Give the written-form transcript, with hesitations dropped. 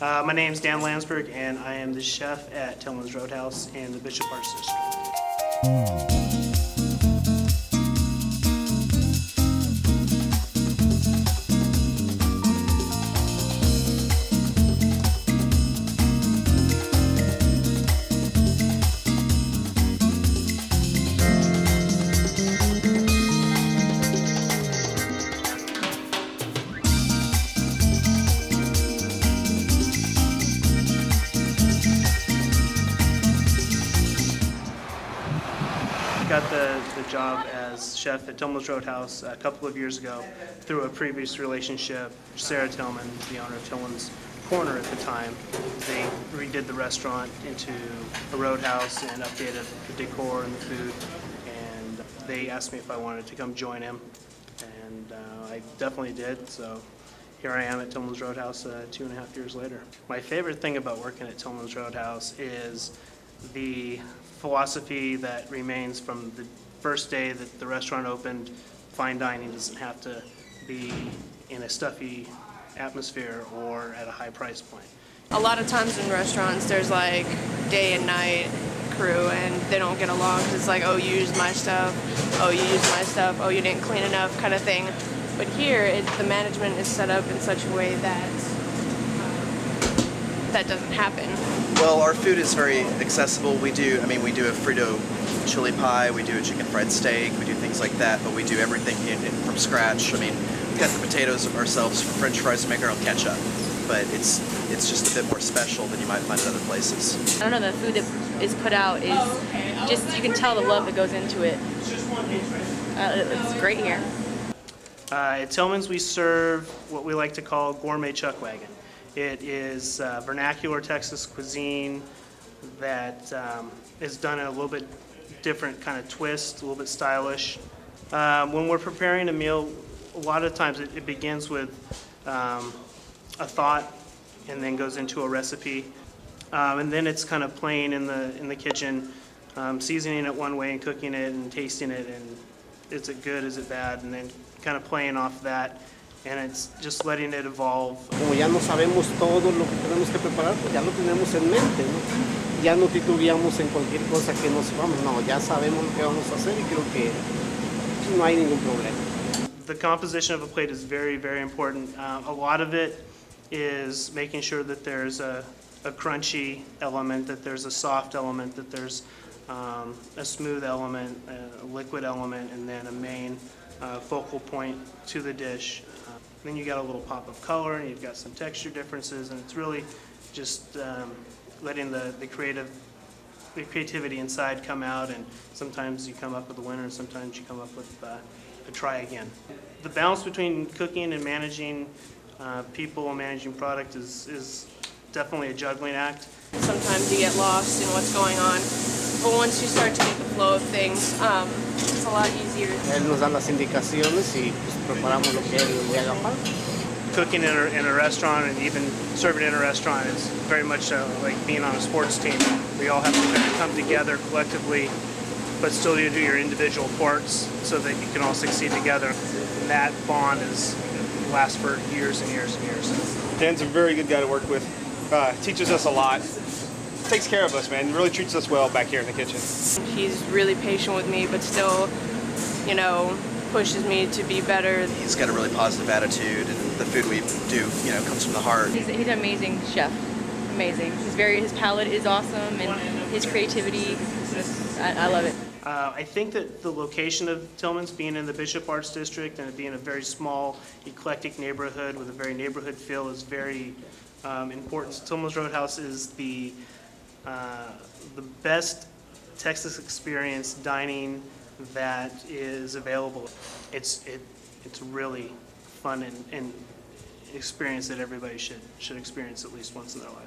My name's Dan Landsberg, and I am the chef at Tillman's Roadhouse in the Bishop Arts District. Got the job as chef at Tillman's Roadhouse a couple of years ago through a previous relationship. Sarah Tillman, the owner of Tillman's Corner at the time, they redid the restaurant into a roadhouse and updated the decor and the food, and they asked me if I wanted to come join him, and I definitely did. So here I am at Tillman's Roadhouse 2.5 years later. My favorite thing about working at Tillman's Roadhouse is the philosophy that remains from the first day that the restaurant opened. Fine dining doesn't have to be in a stuffy atmosphere or at a high price point. A lot of times in restaurants there's like day and night crew and they don't get along because it's like, oh, you used my stuff, oh, you used my stuff, oh, you didn't clean enough kind of thing. But here the management is set up in such a way that that doesn't happen. Well, our food is very accessible. We do a Frito chili pie, we do a chicken fried steak, we do things like that, but we do everything from scratch. I mean, we cut the potatoes ourselves for French fries to make our own ketchup, but it's just a bit more special than you might find at other places. I don't know, the food that is put out is just, you can tell the love that goes into it. It's great here. At Tillman's we serve what we like to call gourmet chuck wagon. It is vernacular Texas cuisine that is done in a little bit different kind of twist, a little bit stylish. When we're preparing a meal, a lot of times it begins with a thought and then goes into a recipe. And then it's kind of playing in the kitchen, seasoning it one way and cooking it and tasting it, and is it good, is it bad, and then kind of playing off that. And it's just letting it evolve. Como ya no sabemos todo lo que tenemos que preparar, pues ya lo tenemos en mente, ¿no? Ya no titubeamos en cualquier cosa que nos vamos, no, ya sabemos lo que vamos a hacer y creo que no hay ningún problema. The composition of a plate is very, very important. A lot of it is making sure that there's a crunchy element, that there's a soft element, that there's a smooth element, a liquid element, and then a main focal point to the dish. Then you got a little pop of color, and you've got some texture differences, and it's really just letting the creativity inside come out. And sometimes you come up with a winner, and sometimes you come up with a try again. The balance between cooking and managing people and managing product is definitely a juggling act. Sometimes you get lost in what's going on, but once you start to get the flow of things, it's a lot easier. Él nos da las indicaciones y pues preparamos lo que él le haga falta. Cooking in a restaurant and even serving in a restaurant is very much like being on a sports team. We all have to kind of come together collectively, but still you do your individual parts so that you can all succeed together. And that bond lasts for years and years and years. Dan's a very good guy to work with. Teaches us a lot. Takes care of us, man. Really treats us well back here in the kitchen. He's really patient with me, but still, you know, pushes me to be better. He's got a really positive attitude, and the food we do, comes from the heart. He's an amazing chef. Amazing. His palate is awesome, and his creativity, I love it. I think that the location of Tillman's, being in the Bishop Arts District and it being a very small, eclectic neighborhood with a very neighborhood feel, is very important. Tillman's Roadhouse is the best Texas experience dining that is available. It's really fun and experience that everybody should experience at least once in their life.